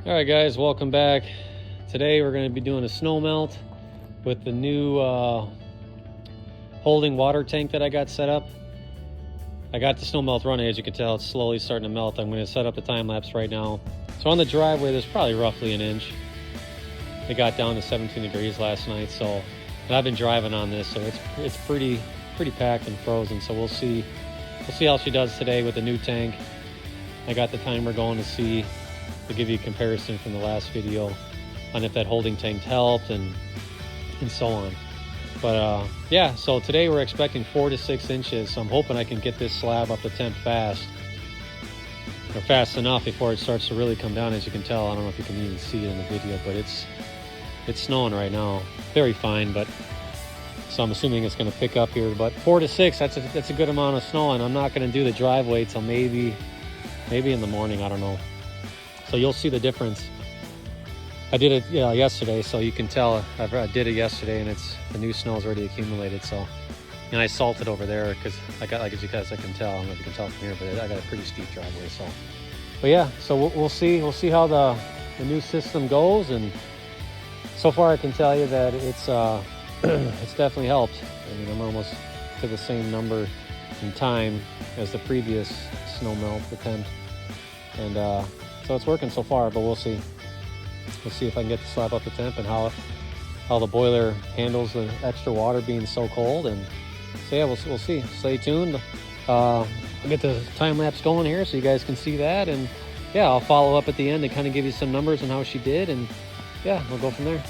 All right, guys, welcome back. Today we're going to be doing a snow melt with the new holding water tank that I got set up. I got the snow melt running. As you can tell, it's slowly starting to melt. I'm going to set up the time lapse right now. So on the driveway, there's probably roughly an inch. It got down to 17 degrees last night, so and I've been driving on this, so it's pretty packed and frozen. So we'll see how she does today with the new tank. I got the timer going to give you a comparison from the last video on if that holding tank helped and so on. But yeah, so today we're expecting 4 to 6 inches. So I'm hoping I can get this slab up to temp fast, or fast enough before it starts to really come down. As you can tell, I don't know if you can even see it in the video, but it's snowing right now, very fine. But so I'm assuming it's going to pick up here. But 4 to 6, that's a good amount of snow, and I'm not going to do the driveway till maybe in the morning. I don't know. So you'll see the difference. I did it yesterday, so you can tell I did it yesterday, and the new snow's already accumulated. So, and I salted over there because I got, like, as you guys can tell, I don't know if you can tell from here, but I got a pretty steep driveway. So, but yeah, so we'll see how the new system goes, and so far I can tell you that it's definitely helped. I mean, I'm almost to the same number in time as the previous snow melt attempt, and so it's working so far. But we'll see. We'll see if I can get the slab up to temp and how the boiler handles the extra water being so cold. And so yeah, we'll see. Stay tuned. I'll get the time lapse going here so you guys can see that, and yeah, I'll follow up at the end to kind of give you some numbers on how she did, and yeah, we'll go from there.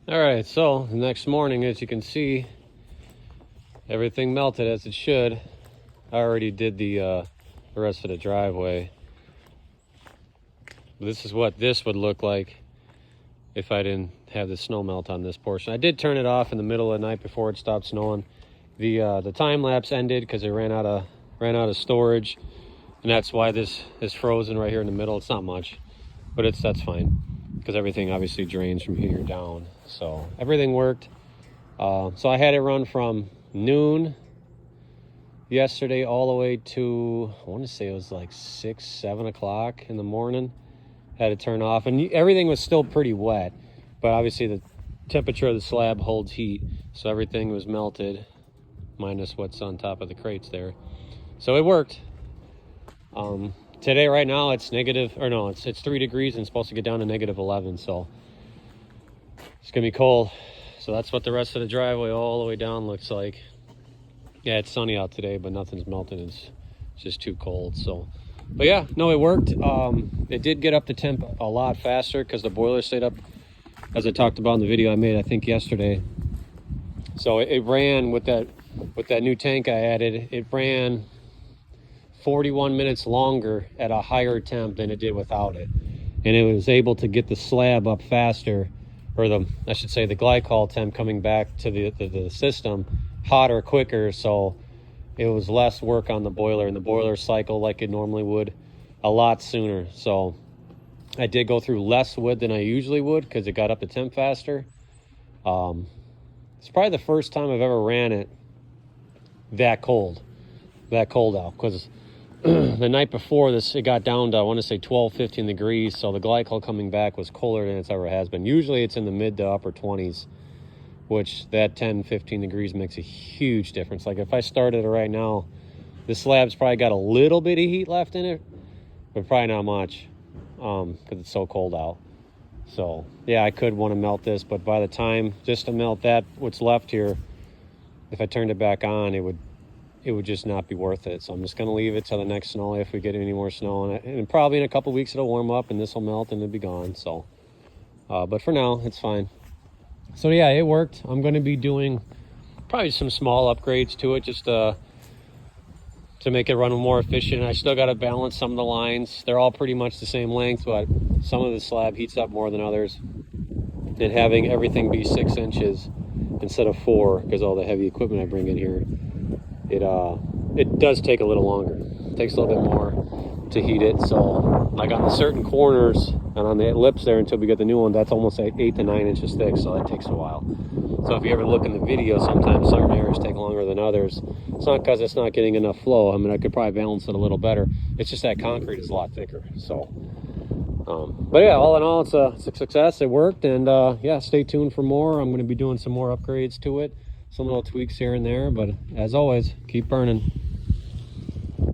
All right, so the next morning, as you can see, everything melted as it should. I already did the rest of the driveway. This is what this would look like if I didn't have the snow melt on this portion. I did turn it off in the middle of the night before it stopped snowing. The time lapse ended because it ran out of storage, and that's why this is frozen right here in the middle. It's not much, but that's fine because everything obviously drains from here down. So everything worked. So I had it run from noon yesterday all the way to, I want to say it was like 6, 7 o'clock in the morning. Had it turn off, and everything was still pretty wet, but obviously the temperature of the slab holds heat, so everything was melted minus what's on top of the crates there. So it worked. Today right now it's it's 3 degrees and it's supposed to get down to -11, so it's gonna be cold. So that's what the rest of the driveway all the way down looks like. Yeah, it's sunny out today, but nothing's melting. It's just too cold. So, but yeah, no, it worked. It did get up to temp a lot faster because the boiler stayed up, as I talked about in the video I made, I think yesterday. So it ran with that new tank I added. It ran 41 minutes longer at a higher temp than it did without it, and it was able to get the slab up faster, or I should say the glycol temp coming back to the system hotter quicker, so it was less work on the boiler, and the boiler cycled like it normally would a lot sooner. So I did go through less wood than I usually would because it got up to temp faster. It's probably the first time I've ever ran it that cold out, because the night before this it got down to, I want to say 12, 15 degrees, so the glycol coming back was colder than it's ever has been. Usually it's in the mid to upper 20s, which that 10, 15 degrees makes a huge difference. Like if I started it right now, the slab's probably got a little bit of heat left in it, but probably not much because it's so cold out. So yeah, I could want to melt this, but by the time, just to melt that, what's left here, if I turned it back on, it would just not be worth it. So I'm just gonna leave it till the next snow, if we get any more snow, and probably in a couple weeks it'll warm up and this will melt and it'll be gone. So but for now it's fine. So yeah, it worked. I'm going to be doing probably some small upgrades to it just to make it run more efficient. I still got to balance some of the lines. They're all pretty much the same length, but some of the slab heats up more than others. And having everything be 6 inches instead of 4, because all the heavy equipment I bring in here, it does take a little longer. It takes a little bit more to heat it. So like on the certain corners and on the lips there, until we get the new one, that's almost 8 to 9 inches thick, so that takes a while. So if you ever look in the video, sometimes certain areas take longer than others. It's not because it's not getting enough flow. I mean, I could probably balance it a little better. It's just that concrete is a lot thicker. So but yeah, all in all, it's a success. It worked, and yeah, stay tuned for more. I'm going to be doing some more upgrades to it, some little tweaks here and there, but as always, keep burning.